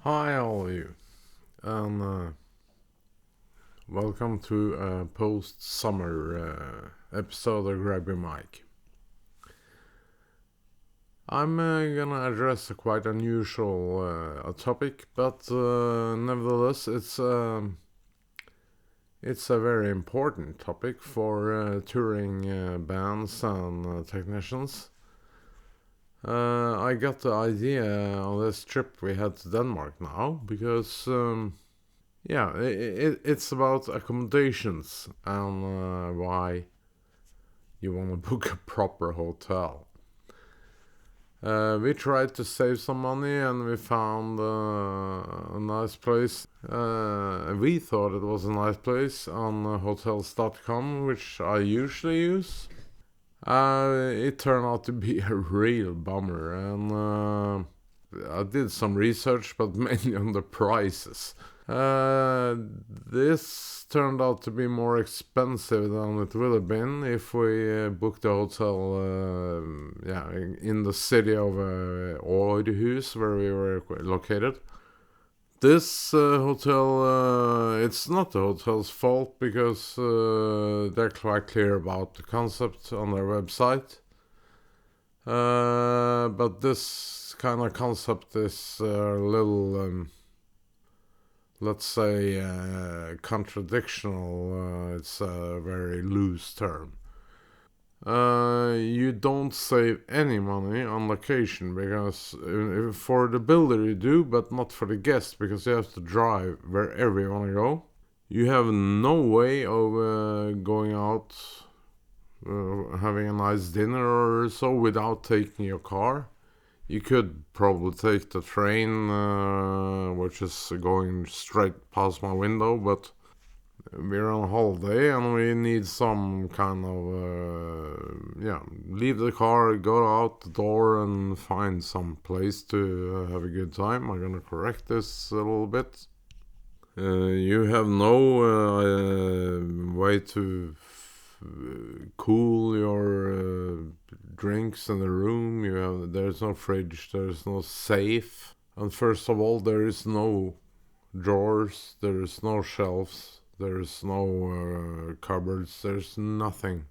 Hi, all of you, and welcome to a post-summer episode of Grab Your Mic. I'm gonna address a quite unusual a topic, but nevertheless, it's a very important topic for touring bands and technicians. I got the idea on this trip we had to Denmark now because. It's about accommodations and why you want to book a proper hotel. We tried to save some money and we found a nice place. We thought it was a nice place on hotels.com, which I usually use. It turned out to be a real bummer, and I did some research, but mainly on the prices. This turned out to be more expensive than it would have been if we booked a hotel in the city of Århus, where we were located. This hotel, it's not the hotel's fault because they're quite clear about the concept on their website. But this kind of concept is a little... let's say contradictional. It's a very loose term. You don't save any money on location because for the builder you do, but not for the guest, because you have to drive wherever you want to go. You have no way of going out, having a nice dinner or so without taking your car. You could probably take the train, which is going straight past my window, but we're on holiday and we need some kind of, leave the car, go out the door and find some place to have a good time. I'm gonna correct this a little bit. You have no way to cool your drinks in the room. There's no fridge, there's no safe, and first of all, there is no drawers, there is no shelves, there is no cupboards, there's nothing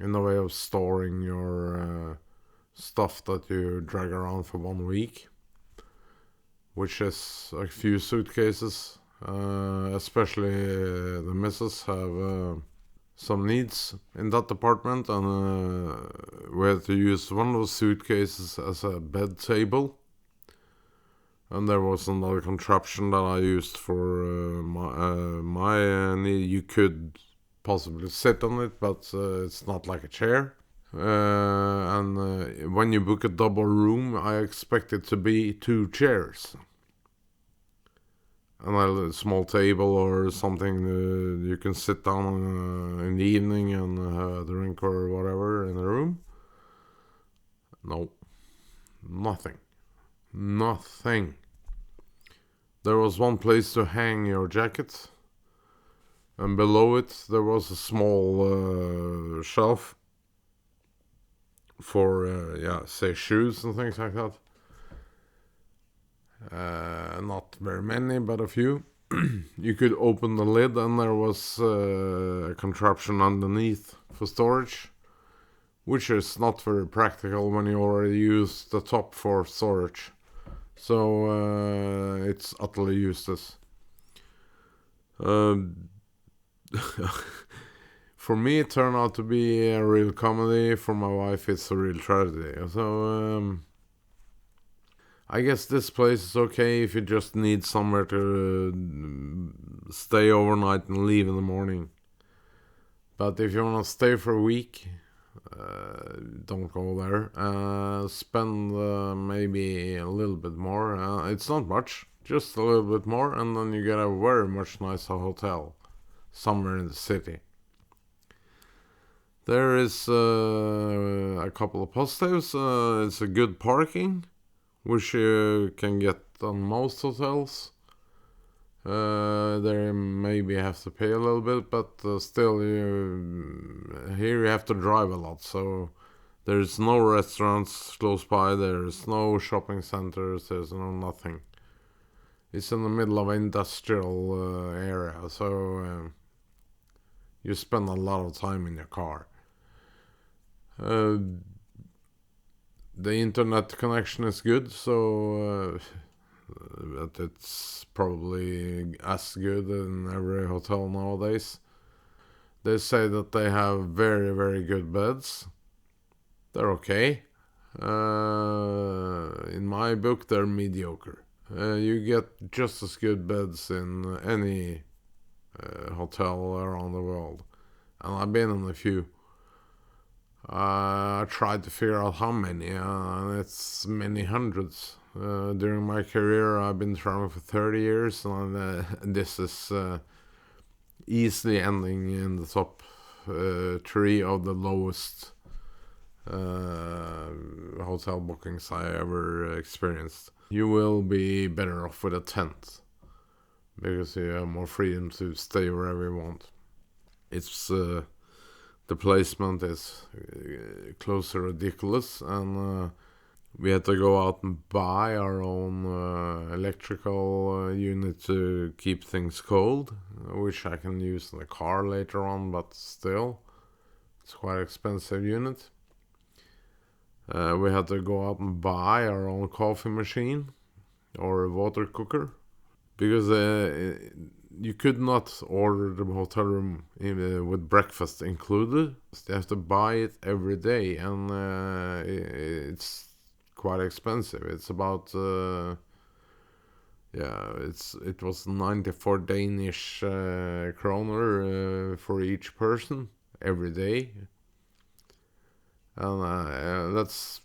in the way of storing your stuff that you drag around for 1 week, which is a few suitcases. Especially the missus have some needs in that department, and we had to use one of those suitcases as a bed table, and there was another contraption that I used for my need. You could possibly sit on it, but it's not like a chair. And when you book a double room, I expect it to be 2 chairs and a small table or something you can sit down in the evening and have a drink or whatever in the room. No, nothing. There was one place to hang your jacket, and below it there was a small shelf for say shoes and things like that. Not very many, but a few. You could open the lid and there was a contraption underneath for storage, which is not very practical when you already use the top for storage. So it's utterly useless. For me, it turned out to be a real comedy. For my wife, it's a real tragedy. So I guess this place is okay if you just need somewhere to stay overnight and leave in the morning. But if you want to stay for a week, don't go there. Spend maybe a little bit more. It's not much, just a little bit more, and then you get a very much nicer hotel somewhere in the city. There is a couple of positives. It's a good parking, which you can get on most hotels. There maybe have to pay a little bit, but still, here you have to drive a lot. So there's no restaurants close by. There's no shopping centers. There's no nothing. It's in the middle of an industrial area, so you spend a lot of time in your car. The internet connection is good, so but it's probably as good in every hotel nowadays. They say that they have very, very good beds. They're okay. In my book, they're mediocre. You get just as good beds in any hotel around the world. And I've been in a few. I tried to figure out how many, and it's many hundreds. During my career, I've been traveling for 30 years, and this is easily ending in the top 3 of the lowest hotel bookings I ever experienced. You will be better off with a tent, because you have more freedom to stay wherever you want. It's the placement is close to ridiculous, and we had to go out and buy our own electrical unit to keep things cold, which I can use in the car later on, but still, it's quite an expensive unit. We had to go out and buy our own coffee machine or a water cooker, because you could not order the hotel room with breakfast included. You have to buy it every day, and it's quite expensive. It's about it was 94 Danish kroner for each person every day, and that's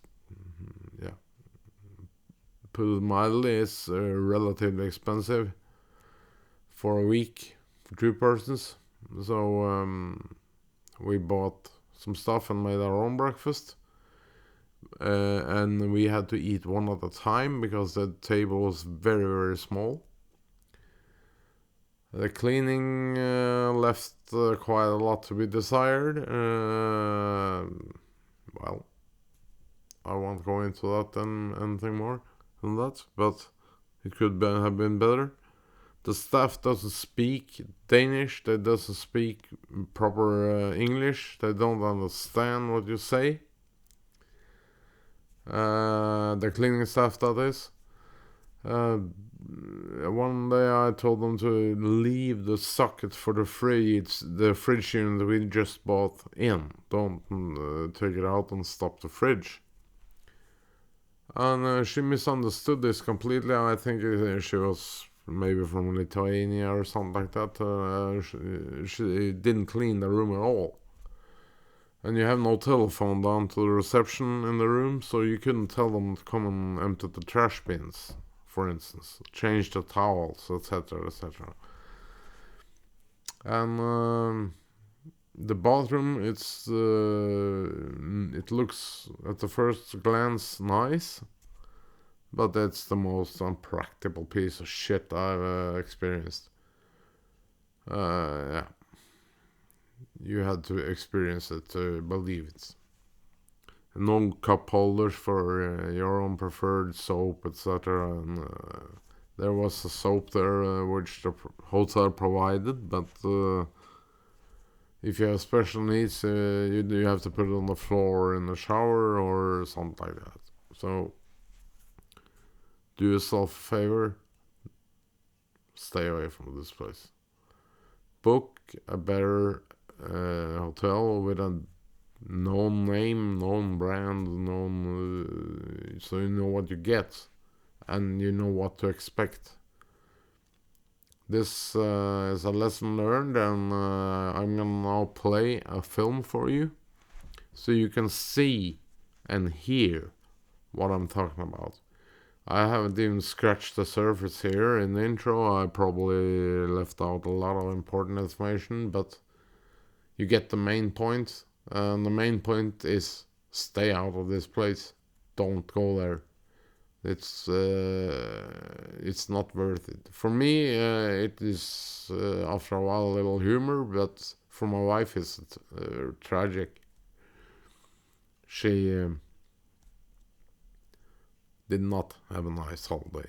put it mildly, it's relatively expensive for a week for 2 persons. So we bought some stuff and made our own breakfast. And we had to eat one at a time because the table was very, very small. The cleaning left quite a lot to be desired. Well, I won't go into that anything more than that, but it could have been better. The staff doesn't speak Danish. They doesn't speak proper English. They don't understand what you say. The cleaning staff, that is. One day I told them to leave the socket for the fridge unit that we just bought in. Don't take it out and stop the fridge. And she misunderstood this completely. I think she was maybe from Lithuania or something like that. She didn't clean the room at all. And you have no telephone down to the reception in the room, so you couldn't tell them to come and empty the trash bins, for instance. Change the towels, etc., etc. And the bathroom, it looks at the first glance nice, but it's the most unpractical piece of shit I've experienced. Yeah. You had to experience it to believe it. No cup holders for your own preferred soap, etc. And there was a soap there which the hotel provided, but if you have special needs, you have to put it on the floor in the shower or something like that. So do yourself a favor, stay away from this place. Book a better hotel with a known name, known brand, so you know what you get and you know what to expect. This is a lesson learned, and I'm gonna now play a film for you so you can see and hear what I'm talking about. I haven't even scratched the surface here in the intro. I probably left out a lot of important information, but you get the main point, and the main point is stay out of this place. Don't go there. It's not worth it. For me, it is after a while a little humor, but for my wife it's tragic. She did not have a nice holiday.